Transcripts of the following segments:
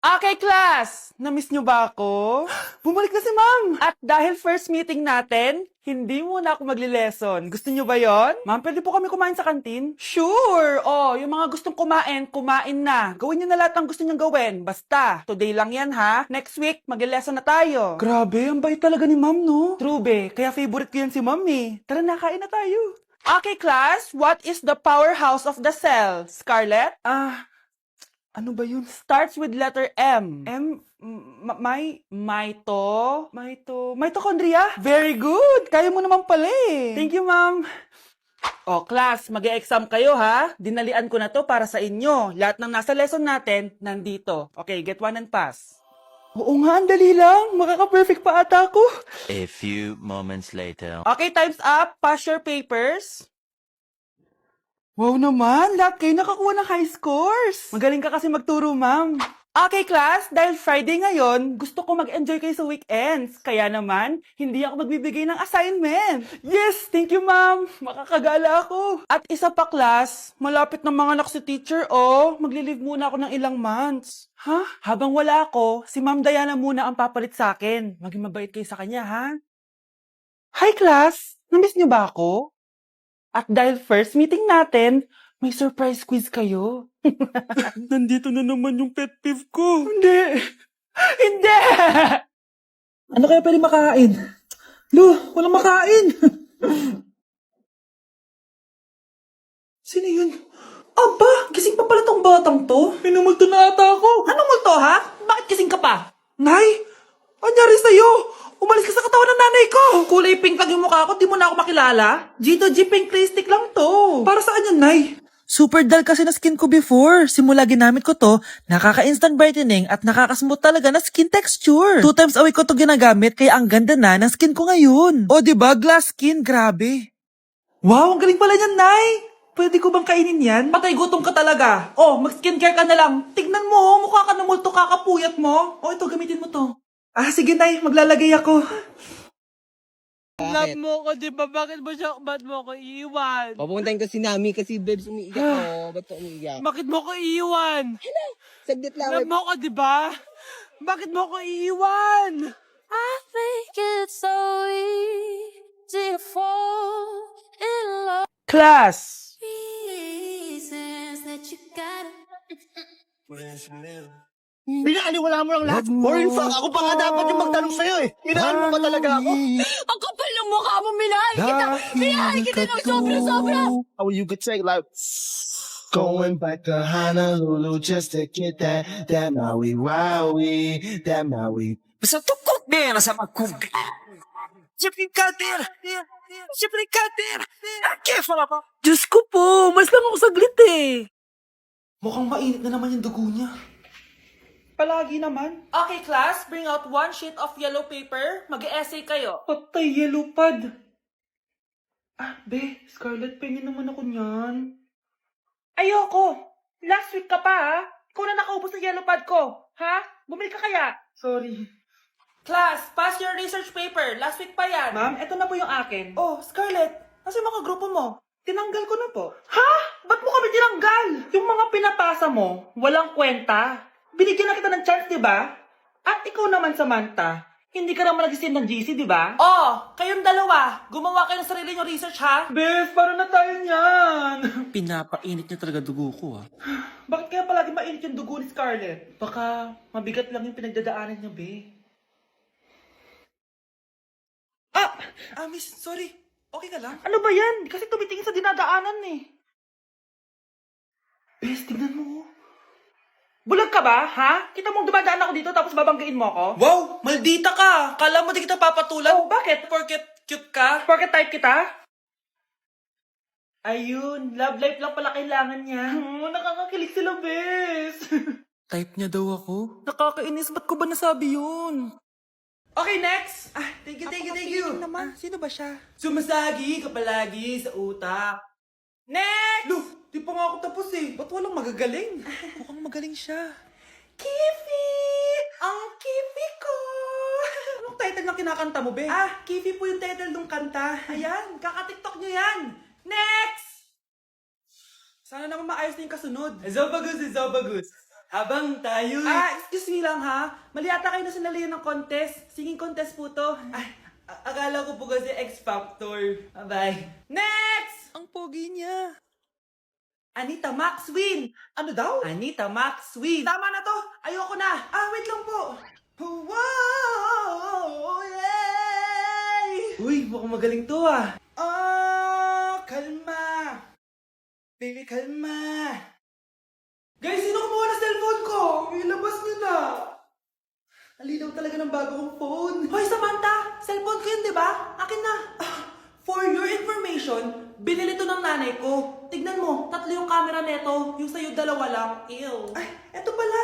Okay, class! Namiss nyo ba ako? Bumalik na si ma'am! At dahil first meeting natin, hindi muna ako magli-lesson. Gusto nyo ba yon? Ma'am, pwede po kami kumain sa kantin? Sure! Oh, yung mga gustong kumain, kumain na. Gawin nyo na lahat ng gusto nyong gawin. Basta, today lang yan ha. Next week, magli-lesson na tayo. Grabe, ang bait talaga ni ma'am, no? True, be. Kaya favorite ko yan si ma'am eh. Tara na, kain na tayo. Okay, class. What is the powerhouse of the cell? Scarlett? Ano ba yun? Starts with letter M. Mitochondria? Very good! Kaya mo naman pala eh. Thank you, ma'am. O, class, mag-e-exam kayo ha. Dinalian ko na to para sa inyo. Lahat ng nasa lesson natin, nandito. Okay, get one and pass. Oo nga, ang dali lang. Makaka-perfect pa ata ako. A few moments later. Okay, time's up. Pass your papers. Wow naman, lahat kayo nakakuha ng high scores. Magaling ka kasi magturo, ma'am. Okay, class, dahil Friday ngayon, gusto ko mag-enjoy kayo sa weekends. Kaya naman, hindi ako magbibigay ng assignment. Yes, thank you, ma'am. Makakagala ako. At isa pa, class, malapit na mga anak si teacher, oh. Magli-leave muna ako ng ilang months. Ha? Habang wala ako, si Ma'am Diana muna ang papalit sa akin. Maging mabait kayo sa kanya, ha? Hi, class. Namiss niyo ba ako? At dahil first meeting natin, may surprise quiz kayo. Nandito na naman yung pet peeve ko. Hindi! Hindi! Ano kaya pwede makain? Lo, walang makain! Sino yun? Aba, gising pa pala tong batang to. Minumulto na ata ako. Anong multo ha? Bakit gising ka pa? Nay! Anyari sa'yo? Umalis ka sa katawan ng nanay ko! Kulay pink lang yung mukha ko, di mo na ako makilala? Gito G pink lipstick lang to. Para saan yan, Nay? Super dull kasi na skin ko before. Simula ginamit ko to, nakaka-instant brightening at nakaka-smooth talaga na skin texture. 2 times a week ko to ginagamit kaya ang ganda na ng skin ko ngayon. O diba, glass skin, grabe. Wow, ang galing pala niyan, Nay. Pwede ko bang kainin yan? Patay gutom ka talaga. Oh, mag-skincare ka na lang. Tignan mo, mukha ka na multo kakapuyat mo. Oh, ito, gamitin mo to. Ah, sige, Nay, maglalagay ako. Love mo ko, di ba? Bakit mo ko iiwan? Papuntahin ko si Nami kasi babes umiiyak ko. Ba't ka umiiyak? Bakit mo ko iiwan? Saglit lang. Love mo ko, di ba? Bakit mo ko iiwan? I think it's so easy to fall in love. Class! Reasons that you gotta. Pinakaliwala mo lang lahat. Or in fact, ako pa nga dapat yung magtanong sa'yo eh. Minahal mo ba talaga ako? Ang kapal ng mukha mo, minahal kita! Minahal kita ng sobra-sobra! How you could take like... Going back to Honolulu just to get that Maui Wowie, that Maui. Basta tukok din sa magkubig. Siyempre kater! Siyempre kater! Kefo na pa! Diyos ko po, mas lang ako saglit eh. Mukhang mainit na naman yung dugo niya. Palagi naman. Okay, class, bring out one sheet of yellow paper. Mag-essay kayo. Patay, yellow pad. Be, Scarlett, pengin naman ako niyan. Ayoko. Last week ka pa, ha? Ikaw na nakaubos ng yellow pad ko. Ha? Bumili ka kaya? Sorry. Class, pass your research paper. Last week pa yan. Ma'am, eto na po yung akin. Oh, Scarlett, nasa mga grupo mo? Tinanggal ko na po. Ha? Ba't mo kami tinanggal? Yung mga pinapasa mo, walang kwenta. Binigyan na kita ng chance, di ba? At ikaw naman, Samantha, hindi ka naman nag-send ng GC, di ba? Oh, kayong dalawa, gumawa kayo ng sarili nyo research, ha? Bes, paano na tayo niyan? Pinapainit niya talaga dugo ko ah. Bakit kaya palagi mainit yung dugo ni Scarlett? Baka mabigat lang yung pinagdadaanan niya, be. Miss, sorry. Okay ka lang? Ano ba yan? Kasi tumitingin sa dinadaanan eh. Bes, tignan mo. Bulag ka ba, ha? Kita mong dumadaan ako dito tapos babanggain mo ako? Wow! Maldita ka! Kala mo di kita papatulan? Oh, bakit? Porket cute ka? Porket type kita? Ayun, love life lang pala kailangan niya. Nakakakilig sila, bes. Type niya daw ako? Nakakainis, ba't ko ba nasabi yun? Okay, next! Thank you. Naman, sino ba siya? Sumasagi ka palagi sa utak. Next! Lo, di pa nga ako tapos eh. Ba't walang magagaling? Mukhang magaling siya. Kifi! Ang Kifi ko! Anong title ng kinakanta mo, be? Kifi po yung title ng kanta. Ayan, kaka-tiktok nyo yan. Next! Sana naman maayos na yung kasunod. Zobagus. Habang tayo... excuse me lang ha. Mali ata kayo na sinalihan ng contest. Singing contest po to. Ay, akala ko po kasi X Factor. Bye-bye. Next! Ang pogi niya. Anita Max win! Ano daw? Anita Max win! Tama na to! Ayoko na! Wait lang po! Wow! Yay! Uy, mukhang magaling to kalma! Baby, kalma! Guys, sino kumuha ng cellphone ko? Ilabas niyo na! Alinaw talaga ng bago kong phone. Hoy, Samantha! Cellphone ko yun, di ba? Akin na! For your information, binili to ng nanay ko. Tignan mo, 3 yung camera neto. Yung sa'yo 2 lang. Ew. Ay, eto pala.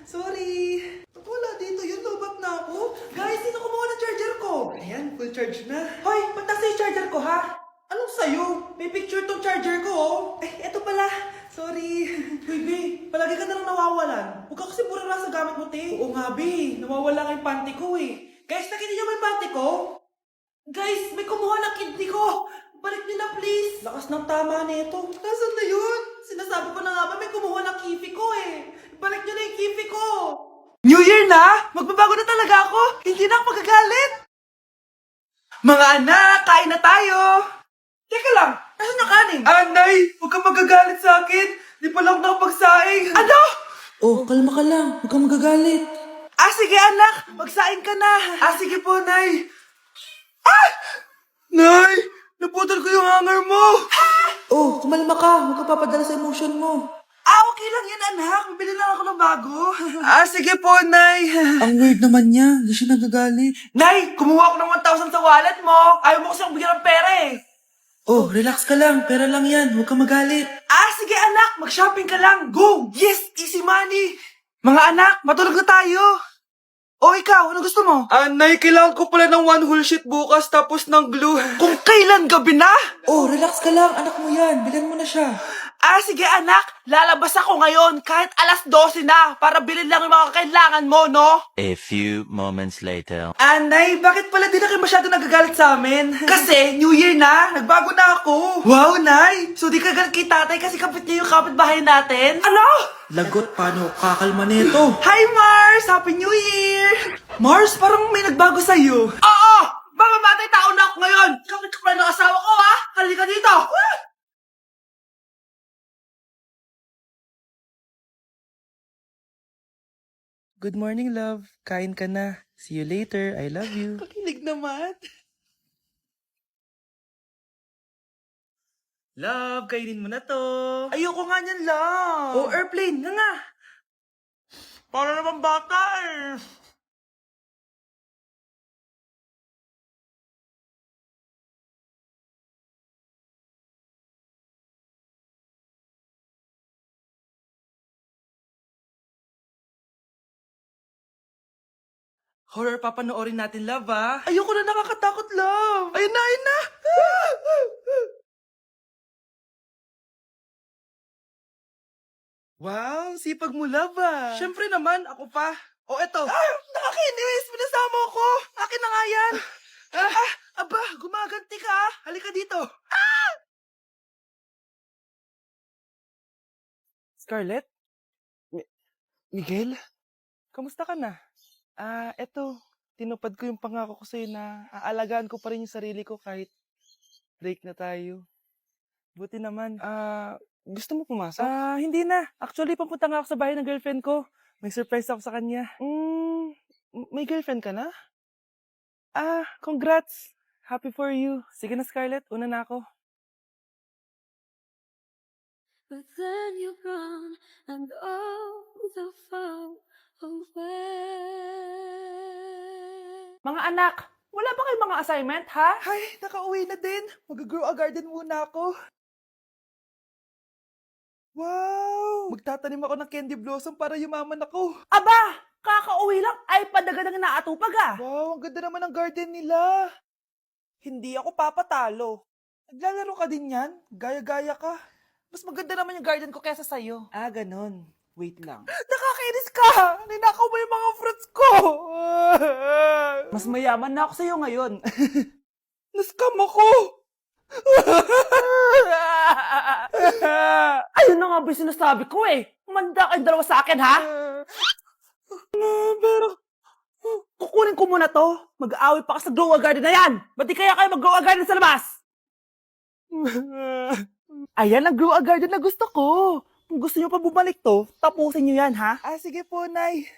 Sorry. Wala dito yun. Lobat na ako. Guys, sino kumuha ng charger ko? Ayan, full charge na. Hoy, ba't nasa yung charger ko, ha? Anong sa'yo? May picture tong charger ko, oh. Eto pala. Sorry. Baby, palagi ka na lang nawawalan. Huwag ka kasi pura sa gamit mo, te. Oo nga, B. Nawawala ka yung panty ko, eh. Guys, nakita niyo ba yung panty ko? Guys, may kumuha ng kidney ko. Balik niyo na, please. Lakas ng tama nito. Nasaan na yun? Sinasabi ko na nga ba may kumuha ng kifi ko, eh. Balik niyo na yung kifi ko. New Year na? Magbabago na talaga ako. Hindi na ako magagalit. Mga anak, kain na tayo. Teka lang, nasan yung kanin? Nay, huwag kang magagalit sa akin. Di pa lang nakapagsaing. Ano? Oh, kalma ka lang. Huwag kang magagalit. Sige anak, magsaing ka na. Sige po, Nay. Nay, naputol ko yung hanger mo. Oh, kumalma ka. Huwag ka papadala sa emotion mo. Okay lang yan, anak. Bibili lang ako ng bago. Sige po, Nay. Ang weird naman niya. Hindi siya nagagalit. Nay, kumuha ako ng 1,000 sa wallet mo. Ayaw mo kasi bigyan ng pera eh. Oh, relax ka lang. Pera lang yan. Huwag kang magalit. Sige anak, mag-shopping ka lang. Go! Yes, easy money. Mga anak, matulog na tayo. Ikaw, ano gusto mo? Nay, kailangan ko pala ng 1 whole sheet bukas tapos ng glue. Kung kailan gabi na? Oh, relax ka lang. Anak mo yan. Bilan mo na siya. Sige anak, lalabas ako ngayon kahit 12:00 na para bilhin lang yung mga kailangan mo, no? A few moments later. Nay, bakit pala di na kayo masyado nagagalit sa amin? Kasi, New Year na, nagbago na ako. Wow, Nay! So di ka galit kay tatay kasi kapit niya yung kapitbahay natin? Ano? Lagot, paano kakalma nito? Hi, Mars! Happy New Year! Mars, parang may nagbago sa'yo. Oo! Mamamatay tao na ako ngayon! Kapit ka pala ng asawa ko, ha? Halika dito! Good morning, love. Kain ka na. See you later. I love you. Kakilig naman. Love, kainin mo na to. Ayoko nga niyan, love. Airplane. Nga. Para naman bata eh. Horror papanoorin natin, love, ah. Ayoko na, nakakatakot, love. Ayun na, ayun na. Wow, sipag mo, love, ah. Siyempre naman, ako pa. Eto. Nakakainis, pinasama ko. Akin na nga yan. Aba, gumaganti ka, ah. Halika dito. Scarlett? Miguel? Kamusta ka na? Eto, tinupad ko yung pangako ko sa'yo na aalagaan ko pa rin yung sarili ko kahit break na tayo. Buti naman. Gusto mo pumasok? Hindi na. Actually, papunta nga ako sa bahay ng girlfriend ko. May surprise ako sa kanya. May girlfriend ka na? Congrats. Happy for you. Sige na, Scarlett. Una na ako. But then you're gone and all the far away. Mga anak, wala ba kayong mga assignment, ha? Ay, nakauwi na din. Mag-grow a garden muna ako. Wow! Magtatanim ako ng candy blossom para yumaman ako. Aba! Kakauwi lang ay padaga ng naatupag ah. Wow, ang ganda naman ng garden nila. Hindi ako papatalo. Naglalaro ka din yan? Gaya-gaya ka. Mas maganda naman yung garden ko kesa sa'yo. Ganon. Wait lang. Nakakainis ka! Ninakaw mo yung mga fruits ko! Mas mayaman na ako sa'yo ngayon. Nascam ako! Ayun na nga ba yung sinasabi ko eh. Manda kayong dalawa sa akin, ha? Pero, kukunin ko muna to. Mag-aaway pa ka sa grow a garden na yan. Ba't di kaya kayo mag-grow a garden sa labas? Ayan ang grow a garden na gusto ko. Kung gusto nyo pa bumalik to, tapusin nyo yan, ha? Ah, sige po, Nay.